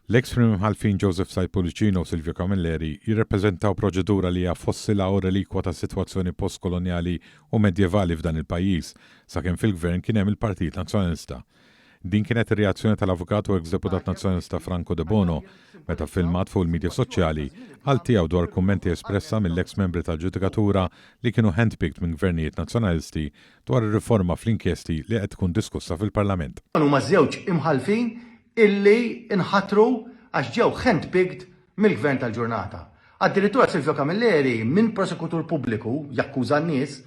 L-ex Prim Imħallfin Joseph Sajpulicino u Silvio Camilleri jirrepreżentaw proċedura li hija fossila u relikwa ta' sitwazzjoni postkoloniali u medjevali f'dan il-pajjiż, sakemm fil-gvern kien hemm il-Partit Nazzjonalista. Din kienet ir-reazzjoni tal-avukat u ex-deputat nazzjonalista Franco De Bono meta filmat fuq il-medja soċjali għal tiegħu dwar kummenti espressa mill-ex membri tal-ġudikatura li kienu handpicked minn gvernijiet nazzjonalisti dwar ir-riforma fl-inkjesti li qed tkun diskussa fil-Parlament. Huma żewġ imħalfin illi inħatru għax ġew handpicked mill-gvern tal-ġurnata. Addirittura Silvio Camilleri minn prosekutur pubbliku jakkuża n-nies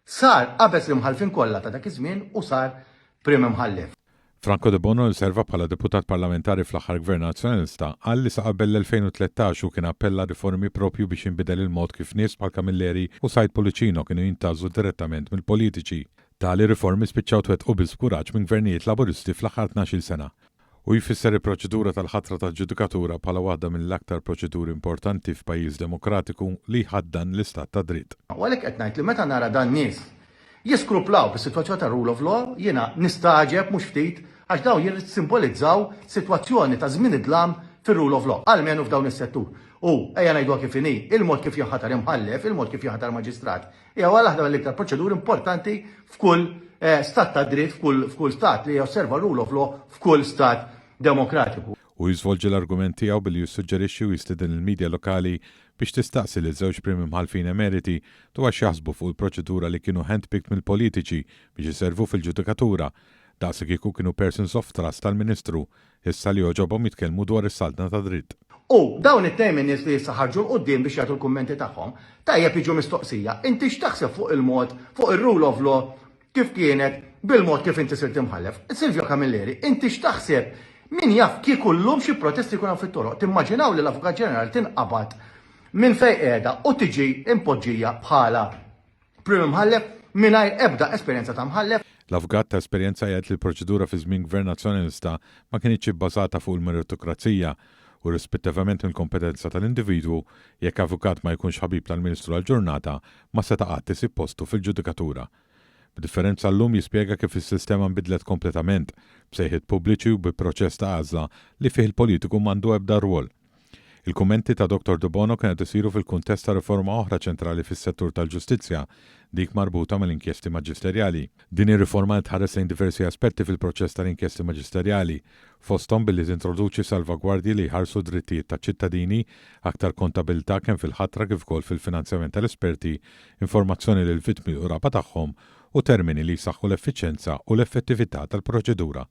sar qabeż l-imħalfin kollha ta' dak iż-żmien u sar prim imħallef. Franco De Bono serva bħala deputat parlamentari fl-aħħar gvern nazzjonalista għalli sa qabel l-2013 u kien appella riformi propju biex jinbidel il-mod kif nies bħal Camilleri u Sajpulicino kienu jintażu direttament mill-politiċi. Tali riformi spiċċaw twettqu bil-skuraġġ minn gvernijiet laburisti fl-aħħar 12 sena. U jfisser il-proċedura tal-ħatra tal-ġudikatura bħala waħda mill-aktar proċeduri importanti f'pajjiż demokratiku li ħaddan l-istat ta' dritt. Għalhekk qed ngħid li meta nara dan nies jiskruplaw bis-sitwazzjoni ta' rule of law, jiena nistaġeb mhux ftit għax daw jissimbolizzaw sitwazzjoni ta' żmien idlam fir-rule of law, għalmenu f'dawn is-settur. U ejja ngħidu kif inhi, il-mod kif jinħatar imħallef, il-mod kif jinħatar maġistrat. Hija waħda mill-iktar proċeduri importanti f'kull stat ta' dritt, f'kull stat li josserva rule of law f'kull stat demokratiku. U jiżvolġi l-argument tiegħu billi jissuġġerixxi u jistidin il-medja lokali biex tistaqsi li żewġ prim imħallfin emeriti dwar x'jaħsbu fuq il-proċedura li kienu handpicked mill-politiċi biex iservu fil-ġudikatura daqs kieku kienu persons of trust tal-Ministru, issa li joġobhom jitkellmu dwar is-saldna ta' dritt. U dawn it-tejn nies li issa ħarġu l-qudiem biex jagħtu l-kummenti tagħhom, tajjeb jiġu mistoqsija, inti x'taħseb fuq il-mod, fuq ir-rule of law kif kienet bil-mod kif inti sirt imħallef. Silvio Camilleri, inti x'taħseb min jaf kieku llum xi protesti jkunu fit-toroq. Timmaġinaw li l-Avukat Ġenerali tinqabad minn fejn qiegħda u tiġi impoġġija bħala prim imħallef mingħajr ebda esperjenza ta' mħallef. L-avukat ta' esperjenza jgħid li l-proċedura fi żmien gvern nazzjonalista ma kienx bbażata fuq il-meritokrazija u rispettivament mill-kompetenza tal-individwu jekk avukat ma jkunx ħabib tal-Ministru għall-ġurnata ma seta' qatt isib postu fil-ġudikatura. B'differenza llum jispjega kif is-sistema nbidlet kompletament b'sejħiet pubbliċi u bi proċess ta' għażla li fih il-politiku m'għandu ebda rwol. Il-kummenti ta' Dr. De Bono kienet isiru fil-kuntest ta' riforma oħra ċentrali fis-settur tal-ġustizzja, dik marbuta mal-inkjesti maġisterjali. Din ir-riforma tħares lejn diversi aspetti fil-proċess tal-inkjesti maġisterjali, fosthom billi tintroduċi salvagwardji li jħarsu drittijiet ta' ċittadini, aktar kontabilità kemm fil-ħatra kif ukoll fil-finanzjament tal-esperti, informazzjoni lil vittmi u raba tagħhom u termini li jsaħħu l-effiċenza u l-effettività tal-proċedura.